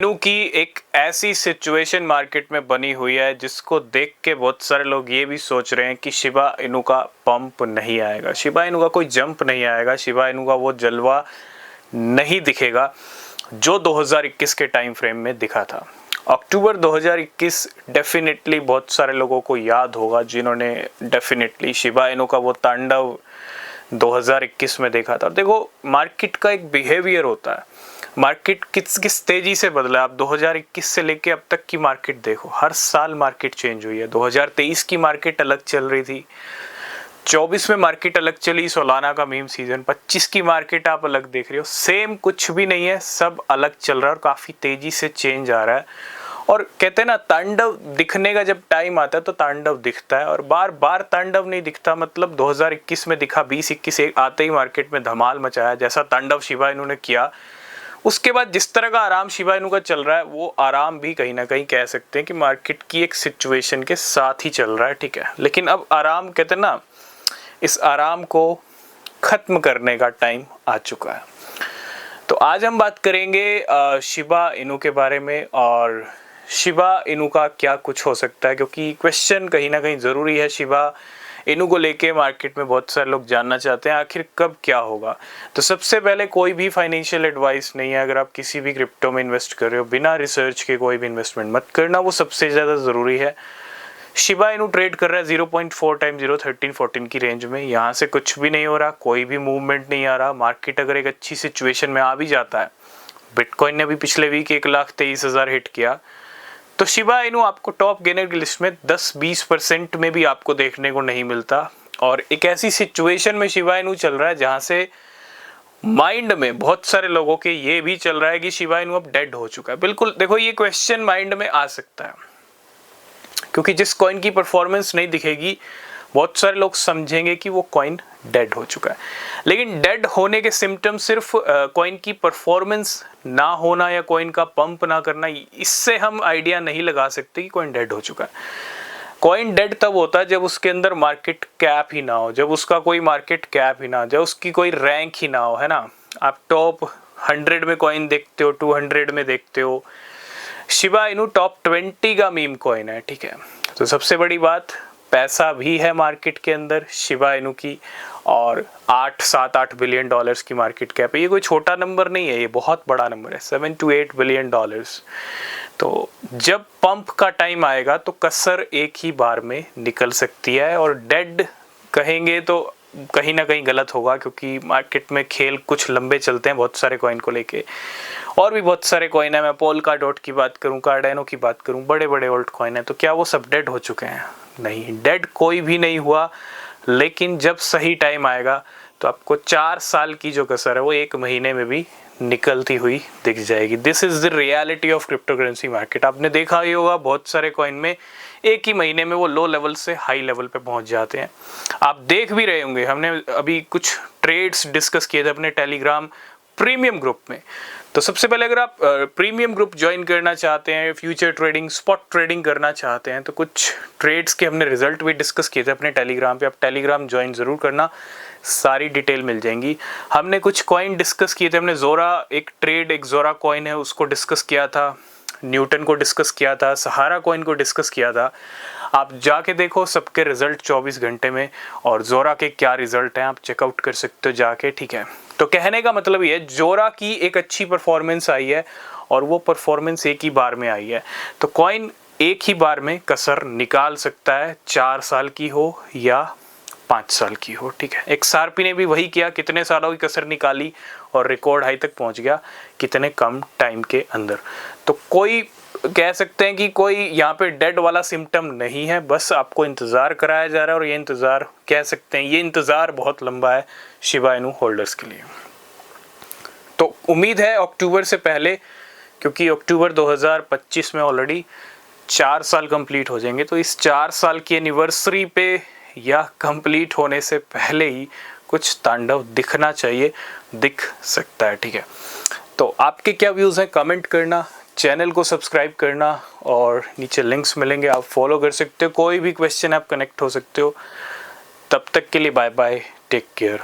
इनू की एक ऐसी सिचुएशन मार्केट में बनी हुई है जिसको देख के बहुत सारे लोग ये भी सोच रहे हैं कि शिबा इनू का पंप नहीं आएगा, शिबा इनू का कोई जंप नहीं आएगा, शिबा इनू का वो जलवा नहीं दिखेगा जो 2021 के टाइम फ्रेम में दिखा था। अक्टूबर 2021 डेफिनेटली बहुत सारे लोगों को याद होगा जिन्होंने डेफिनेटली शिबा इनू का वो तांडव 2021 में देखा था। देखो, मार्केट का एक बिहेवियर होता है, मार्केट किस तेजी से बदला। आप 2021 से लेके अब तक की मार्केट देखो, हर साल मार्केट चेंज हुई है। 2023 की मार्केट अलग चल रही थी, 24 में मार्केट अलग चली, सोलाना का मीम सीजन, 25 की मार्केट आप अलग देख रहे हो। सेम कुछ भी नहीं है, सब अलग चल रहा है और काफी तेजी से चेंज आ रहा है। और कहते हैं ना, तांडव दिखने का जब टाइम आता है तो तांडव दिखता है, और बार बार तांडव नहीं दिखता। मतलब 2021 में दिखा, 20-21 आते ही मार्केट में धमाल मचाया, जैसा तांडव शिबा इनू ने किया। उसके बाद जिस तरह का आराम शिबा इनू का चल रहा है, वो आराम भी कहीं ना कहीं कह सकते हैं कि मार्केट की एक सिचुएशन के साथ ही चल रहा है, ठीक है। लेकिन अब आराम, कहते हैं ना, इस आराम को खत्म करने का टाइम आ चुका है। तो आज हम बात करेंगे शिबा इनू के बारे में, और शिबा इनू का क्या कुछ हो सकता है, क्योंकि क्वेश्चन कहीं ना कहीं ज़रूरी है। शिबा इनू को लेके मार्केट में बहुत सारे लोग जानना चाहते हैं आखिर कब क्या होगा। तो सबसे पहले, कोई भी फाइनेंशियल एडवाइस नहीं है। अगर आप किसी भी क्रिप्टो में इन्वेस्ट कर रहे हो, बिना रिसर्च के कोई भी इन्वेस्टमेंट मत करना, वो सबसे ज़्यादा ज़रूरी है। शिबा इनू ट्रेड कर रहा है 0.4 टाइम 0.1314 की रेंज में। यहाँ से कुछ भी नहीं हो रहा, कोई भी मूवमेंट नहीं आ रहा। मार्केट अगर एक अच्छी सिचुएशन में आ भी जाता है, बिटकॉइन ने भी पिछले वीक 1,23,000 हिट किया, तो शिबा इनू आपको टॉप गेनर की लिस्ट में 10-20% में भी आपको देखने को नहीं मिलता। और एक ऐसी सिचुएशन में शिबा इनू चल रहा है जहां से माइंड में बहुत सारे लोगों के ये भी चल रहा है कि शिबा इनू अब डेड हो चुका है। बिल्कुल, देखो, ये क्वेश्चन माइंड में आ सकता है, क्योंकि जिस कॉइन की परफॉर्मेंस नहीं दिखेगी, बहुत सारे लोग समझेंगे कि वो कॉइन डेड हो चुका है। लेकिन डेड होने के सिम्टम्स सिर्फ कॉइन की परफॉर्मेंस ना होना या कॉइन का पंप ना करना, इससे हम आइडिया नहीं लगा सकते कि कॉइन डेड हो चुका है। कॉइन डेड तब होता है जब उसके अंदर मार्केट कैप ही ना हो, जब उसका कोई मार्केट कैप ही ना हो, जब उसकी कोई रैंक ही ना हो, है ना। आप टॉप 100 में कॉइन देखते हो, 200 में देखते हो। शिबा इनू टॉप 20 का मीम कॉइन है, ठीक है। तो सबसे बड़ी बात, पैसा भी है मार्केट के अंदर शिबा इनू की, और 7-8 बिलियन डॉलर्स की मार्केट कैप है। ये कोई छोटा नंबर नहीं है, ये बहुत बड़ा नंबर है, 7-8 बिलियन डॉलर्स। तो जब पंप का टाइम आएगा तो कसर एक ही बार में निकल सकती है, और डेड कहेंगे तो कहीं ना कहीं गलत होगा, क्योंकि मार्केट में खेल कुछ लंबे चलते हैं बहुत सारे कॉइन को लेके। और भी बहुत सारे कॉइन है, मैं पोलकाडॉट की बात करूं, कार्डेनो की बात करूं, बड़े बड़े ओल्ड कॉइन है। तो क्या वो सब डेड हो चुके हैं? नहीं, डेड कोई भी नहीं हुआ। लेकिन जब सही टाइम आएगा तो आपको 4 साल की जो कसर है वो 1 महीने में भी निकलती हुई दिख जाएगी। This is the reality of crypto currency market. आपने देखा ही होगा, बहुत सारे कॉइन में एक ही महीने में वो लो लेवल से हाई लेवल पे पहुंच जाते हैं। आप देख भी रहे होंगे, हमने अभी कुछ ट्रेड्स डिस्कस किए थे अपने टेलीग्राम प्रीमियम ग्रुप में। तो सबसे पहले, अगर आप प्रीमियम ग्रुप ज्वाइन करना चाहते हैं, फ्यूचर ट्रेडिंग, स्पॉट ट्रेडिंग करना चाहते हैं, तो कुछ ट्रेड्स के हमने रिजल्ट भी डिस्कस किए थे अपने टेलीग्राम पे। आप टेलीग्राम ज्वाइन ज़रूर करना, सारी डिटेल मिल जाएंगी। हमने कुछ कॉइन डिस्कस किए थे, हमने जोरा, एक जोरा कॉइन है, उसको डिस्कस किया था, न्यूटन को डिस्कस किया था, सहारा कॉइन को डिस्कस किया था। आप जाके देखो सबके रिजल्ट 24 घंटे में, और जोरा के क्या रिजल्ट हैं आप चेकआउट कर सकते हो जाके, ठीक है। तो कहने का मतलब ये है, जोरा की एक अच्छी परफॉर्मेंस आई है, और वो परफॉर्मेंस एक ही बार में आई है। तो कॉइन एक ही बार में कसर निकाल सकता है, 4 साल की हो या 5 साल की हो, ठीक है। XRP ने भी वही किया, कितने सालों की कसर निकाली और रिकॉर्ड हाई तक पहुंच गया कितने कम टाइम के अंदर। तो कोई कह सकते हैं कि कोई यहाँ पे डेड वाला सिम्टम नहीं है, बस आपको इंतज़ार कराया जा रहा है, और ये इंतज़ार, कह सकते हैं ये इंतज़ार बहुत लंबा है शिबा इनू होल्डर्स के लिए। तो उम्मीद है अक्टूबर से पहले, क्योंकि अक्टूबर 2025 में ऑलरेडी 4 साल कंप्लीट हो जाएंगे, तो इस 4 साल की एनिवर्सरी पे या कंप्लीट होने से पहले ही कुछ तांडव दिखना चाहिए, दिख सकता है, ठीक है। तो आपके क्या व्यूज़ हैं, कमेंट करना, चैनल को सब्सक्राइब करना, और नीचे लिंक्स मिलेंगे, आप फॉलो कर सकते हो। कोई भी क्वेश्चन आप कनेक्ट हो सकते हो। तब तक के लिए बाय बाय, टेक केयर।